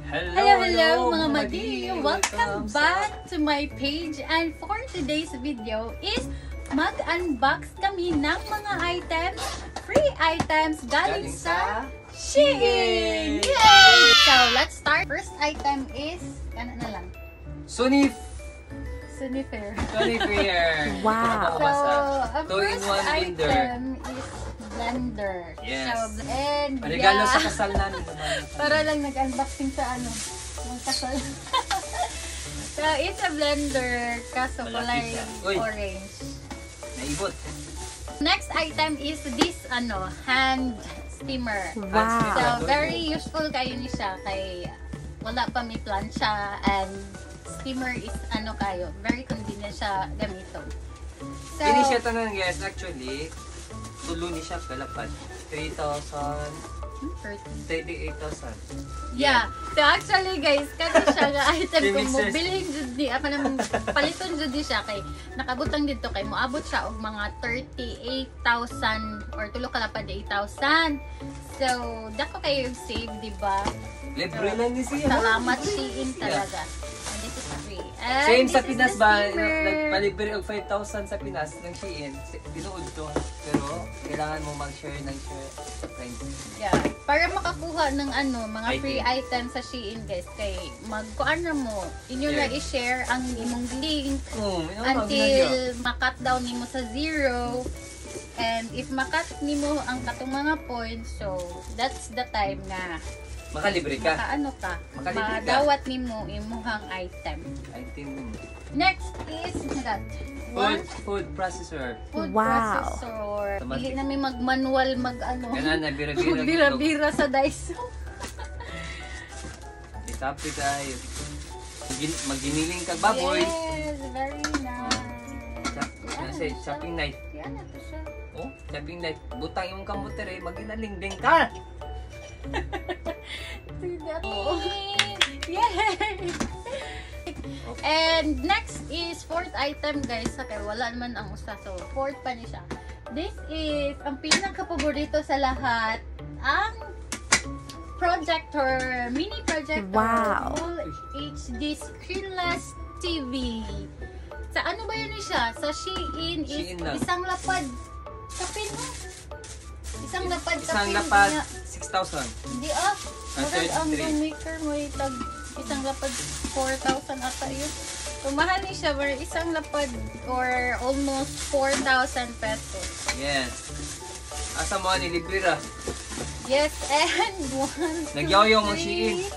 Hello mga madi! Welcome back to my page, and for today's video is mag-unbox kami ng mga items, free items galing sa Shein! Yay! So let's start. First item is, ano na lang? Sunifair. Wow! So, ang Two-in-one first blender. item is blender. Yes. So, and Regalo sa kasal namin. para lang nag-unboxing sa ano, ng kasal. So, it's a blender, kaso Malaki kulay siya. Uy. orange. Naibot. Next item is this, hand steamer. Wow. So, very useful kayo ni siya kay wala pa may plancha, and steamer is very convenient siya gamiton. So, Ini siya tanan guys, actually, tulo ni siya kalapad. 38,000. yeah. So actually guys, kasi siya nga item kung mo Mixers. bilhin jud di apa nang paliton jud di siya kay nakabutang dito kay moabot siya og mga 38,000 or tulo kalapad 8,000. So dako kayo save, di ba? Libre lang ni siya. Salamat Shein talaga. And this is free. And Same this sa is Pinas the ba? steamer. Nagpalibre og 5,000 sa Pinas ng Shein. Tinuod to. Pero kailangan mo mag-share ng share. Yeah. Para makakuha ng mga Item. free items sa Shein guys, kay magkuan na mo, inyo na Yeah. i-share ang imong link Oh, until makat down nimo sa 0. And if makat nimo ang katong mga points, so that's the time na makalibre ka. makaano ka, Makalibre ka. madawat nimo imuhang item. Item. Next is that Food processor. food Wow. processor. Automatic. Dili na may mag-manual Ganun na bira-bira. magbira-bira sa Daiso. Itapi tayo. Maginiling ka baboy. Yes, very nice. Chopping knife. Yan na to siya. Oh, chopping knife. Butang yung kamuter eh. Maginaling-ding ka! Yay! And next is fourth item guys. Okay, wala naman ang usa. So, fourth pa niya siya. This is ang pinaka-paborito sa lahat. Ang projector. Mini projector. Wow. Full HD screenless TV. Sa ano ba yun siya? Sa Shein is Shein lang. isang lapad. Kapin mo. Isang lapad Isang kapin lapad, niya. 6,000. Hindi Murag ang 33. maker mo itag isang lapad 4,000 ata yun. So mahal ni siya, pero isang lapad or almost 4,000 pesos. Yes. Asa mo ni libre ra. Yes, and one, Nagyaw-yaw mo three. Shein.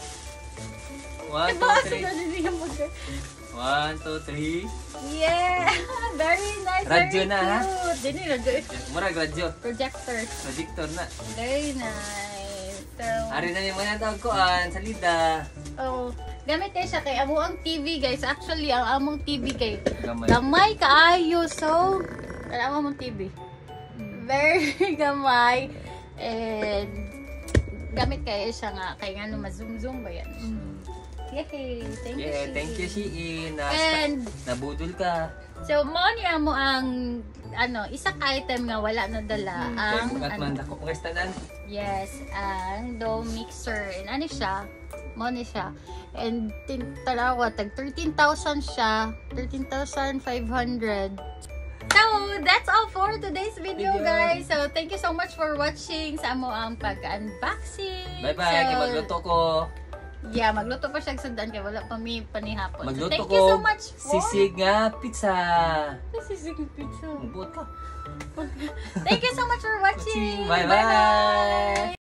1, Diba? 2, 3. 1, 2, 3. Yeah! Very nice, Radyo very na, ha? cute. Dini, radyo. Murag radyo. Projector. Projector na. Very nice. So, Ari na yung mga tawag koan, salida. oh, gamit kayo siya kay amo ang TV guys. Actually, ang among TV kay Gamay. gamay kaayo. So, ang among TV. Very gamay. And gamit kayo siya nga kay nga ma-zoom ba yan? Yay! Thank you, Yeah, Shein. thank you Shein. And Nabudol ka. so mo niya mo ang isang item nga wala na dala ang At man ako kung tanan. yes, ang dough mixer. And ano siya? Mo ni siya. And tarawa tag 13,000 siya. 13,500. So, that's all for today's video, guys. So, thank you so much for watching sa amo ang pag-unboxing. Bye-bye. So, Kaya magluto ko. yeah, magluto pa siya sundan kay wala pa mi panihapon. So, Magluto thank ko. you so much for Sisig nga pizza. Sisig pizza. Magbuot ka. Thank you so much for watching. Bye-bye.